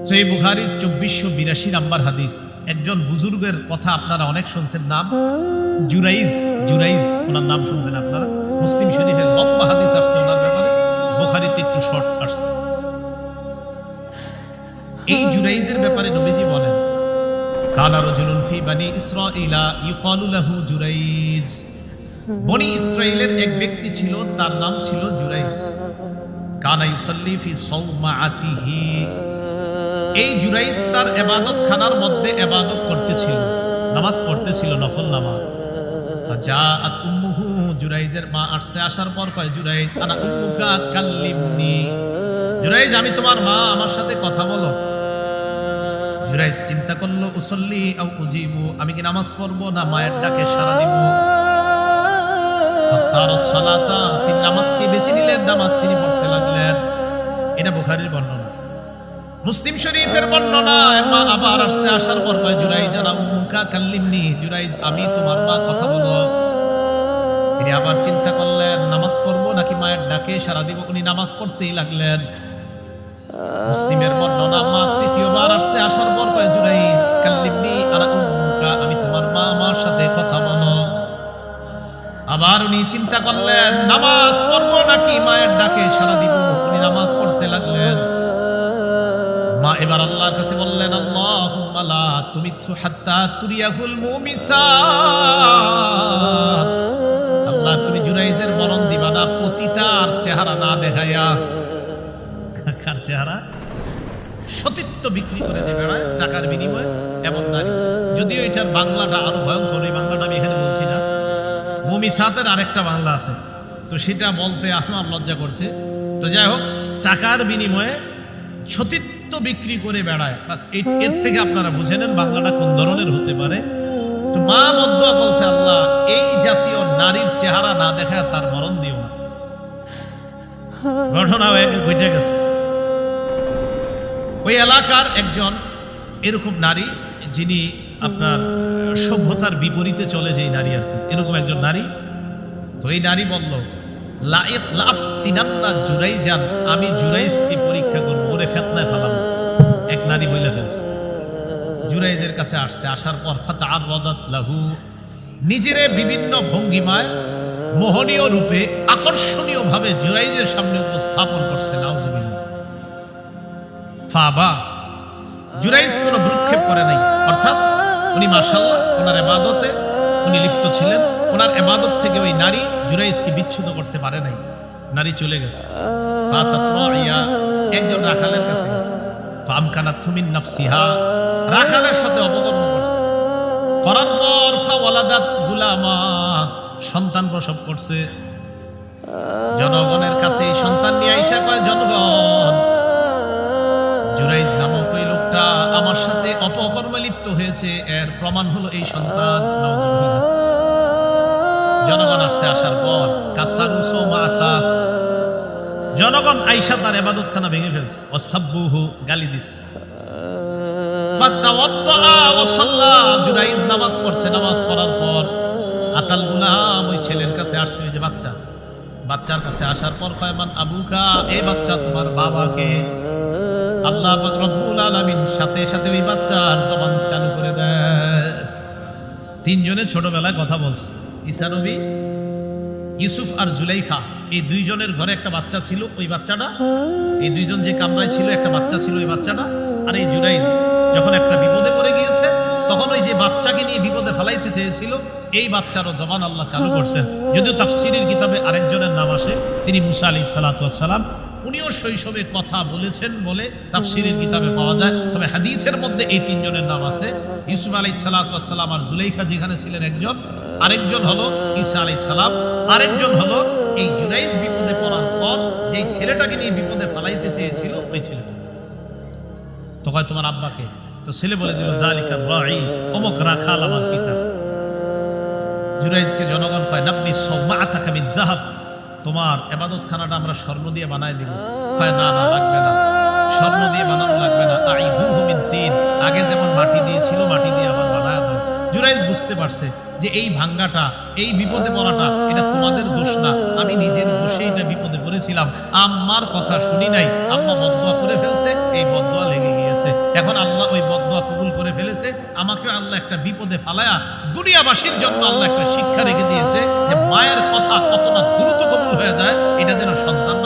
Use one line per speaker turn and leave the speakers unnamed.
সহিহ বুখারীর 2482 নাম্বার হাদিস। একজন বুজুর্গের কথা আপনারা অনেক শুনছেন, নাম জুরাইজ। জুরাইজ ওনার নাম শুনছেন আপনারা। মুসলিম শরীফের লম্বা হাদিস আসছে ওনার ব্যাপারে, বুখারীতে একটু শর্ট আসছে। এই জুরাইজের ব্যাপারে নবীজি বলেন, কানা রাজুলুন ফি বানি ইসরাঈলা ইউকালু লাহু জুরাইজ। বনি ইসরাইলের এক ব্যক্তি ছিল, তার নাম ছিল জুরাইজ। কানা ইউসাল্লি ফি সাওমাআতিহি। এই জুরাইজ তার ইবাদত খানার মধ্যে ইবাদত করতেছিল, নামাজ পড়তেছিল, নফল নামাজ। ফাজাআত উম্মুহু, জুরাইজের মা আসছে, আসার পর কয়, জুরাইজ আনা উম্মুকা কাল্লিমনি। জুরাইজ আমি তোমার মা, আমার সাথে কথা বলো। জুরাইজ চিন্তা করলো, উসল্লি আও উজিবু, আমি কি নামাজ পড়বো না মায়ের ডাকে সাড়া দিব। ফাখতারাস সালাতা, তিনি নামাজকে বেছে নিলেন, নামাজ তিনি পড়তে লাগলেন। এটা বুখারীর বর্ণনা। মুসলিম শরীফের বর্ণনা, মা আবার আসছে, আসার পর কয়, জুরাইজ আনা উম্মুকা কাল্লিমনি, জুরাইজ আমি তোমার মা, কথা বলো। তিনি আবার চিন্তা করলেন, নামাজ পড়বো নাকি মায়ের ডাকে সাড়া দিব। উনি নামাজ পড়তেই লাগলেন। মুসলিমের বর্ণনা, মা তৃতীয়বার আসছে, আসার পর কয়, জুরাইজ কাল্লিমনি আনা উম্মুকা, আমি তোমার মা, আমার সাথে কথা বলো। আবার উনি চিন্তা করলেন, নামাজ পড়বো নাকি মায়ের ডাকে সাড়া দিব। উনি নামাজ পড়তে লাগলেন। মা এবার আল্লাহর কাছে বললেন, আল্লাহুম্মা লা তুমিতহু হাত্তা তুরিয়াহুল মুমিসাত। আল্লাহ তুমি জুরাইজের মরণ দিবা না পতিতার চেহারা না দেখাইয়া। কার চেহারা? সতীত্ব বিক্রি করে যে বেড়ায় টাকার বিনিময়ে এমন নারী। যদিও এটার বাংলাটা আরো ভয়ঙ্কর, এই বাংলাটা আমি এখানে বলছি না। মুমিসাতের আরেকটা বাংলা আছে, তো সেটা বলতে আমার লজ্জা করছে। তো যাই হোক, টাকার বিনিময়ে সতীত্ব বিক্রি করে বেড়ায়, বাস এর থেকে আপনারা বুঝে নেন বাংলাটা কোন ধরনের হতে পারে। তো মা বদদুয়া বলছে, আল্লাহ এই জাতীয় নারীর চেহারা না দেখায় তার মরণ দিও না। ঘটনাও এক ঘটে গেছে। ওই এলাকার একজন এরকম নারী, যিনি আপনার সভ্যতার বিপরীতে চলে, যে নারী আর কি, এরকম একজন নারী। তো এই নারী বলল, লাফতিনান্না জুরাইজান, আমি জুরাইজকে পরীক্ষা করবো, ওরে ফিতনায় ফেলাম। এক নারী বলে ফেলছে। জুরাইজের কাছে আসছে, আসার পর ফাতাআররাজাত লাহু, নিজেরে বিভিন্ন ভঙ্গিমায় মোহনীয় রূপে আকর্ষণীয় ভাবে জুরাইজের সামনে উপস্থাপন করছে। নাউজুবিল্লাহ। ফাবা, জুরাইজ কোনো ভ্রুক্ষেপ করে নাই, অর্থাৎ উনি মাশাআল্লাহ ওনার ইবাদতে উনি লিপ্ত ছিলেন। ওনার ইবাদত থেকে ওই নারী জুরাইজকে বিচ্ছুত করতে পারে নাই। নারী চলে গেছে। ফাতাতরাইয়া, একজন রাখালের কাছে গেছে। ফামকানাতহু মিন নাফসিহা, রাখালের সাথে অপকর্ম করছে। করার পর ফাওয়ালাদাত গুলামা, সন্তান প্রসব করছে। জনগণের কাছে এই সন্তান নিয়ে আইসা কয়, জনগণ, জুরাইজ নামক ওই লোকটা আমার সাথে অপকর্মে লিপ্ত হয়েছে, এর প্রমাণ হলো এই সন্তান। নাউজুবিল্লাহ। জনগণ আসছে, আসার পর কাসারু সাওমাতা, জনগণ আইসা তার ইবাদতখানা ভেঙে ফেলছে। ওয়াসাব্বুহু, গালি দিছে। ফাতাওয়াদ্দা ওয়া সাল্লা, জুরাইজ নামাজ পড়ছে। নামাজ পড়ার পর আতাল গুলাম, ওই ছেলের কাছে আসছে, ওই যে বাচ্চা, বাচ্চার কাছে আসার পর কয়, মান আবুকা, এই বাচ্চা তোমার বাবাকে। আল্লাহ পাক রব্বুল আলামিন সাথে সাথে ওই বাচ্চার জবান চালু করে দেয়। তিনজনে ছোটবেলায় কথা বলছে। ঈসা নবী, ইউসুফ আর জুলাইখা, এই দুইজনের ঘরে একটা বাচ্চা ছিল। ওই বাচ্চাটা, এই দুইজন যে কামরায় ছিল, একটা বাচ্চা ছিল ওই বাচ্চাটা। আর এই জুরাইজ যখন একটা বিপদে পড়ে গিয়েছে, তখন ওই যে বাচ্চাকে নিয়ে বিপদে ফেলাইতে চেয়েছিল, এই বাচ্চারও জবান আল্লাহ চালু করছেন। যদিও তাফসীরের কিতাবে আরেকজনের নাম আসে, তিনি মুসা আলাইহিস সালাতু ওয়াস সালাম, উনিও শৈশবে কথা বলেছেন বলে তাফসীরের কিতাবে পাওয়া যায়। তবে হাদিসের মধ্যে এই তিনজনের নাম আছে। ইউসুফ আলাইহিস সালাতু ওয়াস সালাম আর জুলাইখা যেখানে ছিলেন একজন, আরেকজন হলো ঈসা আলাইহিস সালাম, আরেকজন হলো এই জুরাইজ বিপদে পড়ার পর যেই ছেলেটাকে নিয়ে বিপদে ফেলাইতে চেয়েছিল ওই ছেলেটা। তো কয়, তোমার আব্বাকে? তো ছেলে বলে দিল, জালিকার রাঈ, অমুক রাখাল আমার পিতা। জুরাইজকে জনগণ কয়, নাবনি সাওমাআতাকা মিন যাহাব, তোমার ইবাদতখানাটা আমরা স্বর্ণ দিয়ে বানায় দিব। কয়, না না, লাগবে না, স্বর্ণ দিয়ে বানানো লাগবে না। আইদুহু মিন তিন, আগে যেমন মাটি দিয়েছিল মাটি দিয়ে আবার বানায় দাও। জুরাইজ বুঝতে পারছে যে এই ভাঙ্গাটা, এই বিপদে পড়াটা, এটা তোমাদের দোষ না, আমি নিজের দোষে এটা বিপদে পড়েছিলাম। আম্মার কথা শুনি নাই, আম্মা বদদুয়া করে ফেলছে, এই বদদুয়া লেগে গিয়েছে। এখন আল্লাহ ওই বদদোয়া কবুল করে ফেলেছে, আমাকে আল্লাহ একটা বিপদে ফালায়া দুনিয়াবাসীর জন্য আল্লাহ একটা শিক্ষা রেখে দিয়েছে যে মায়ের কথা কতটা দ্রুত কবুল হয়ে যায়, এটা যেন সন্তান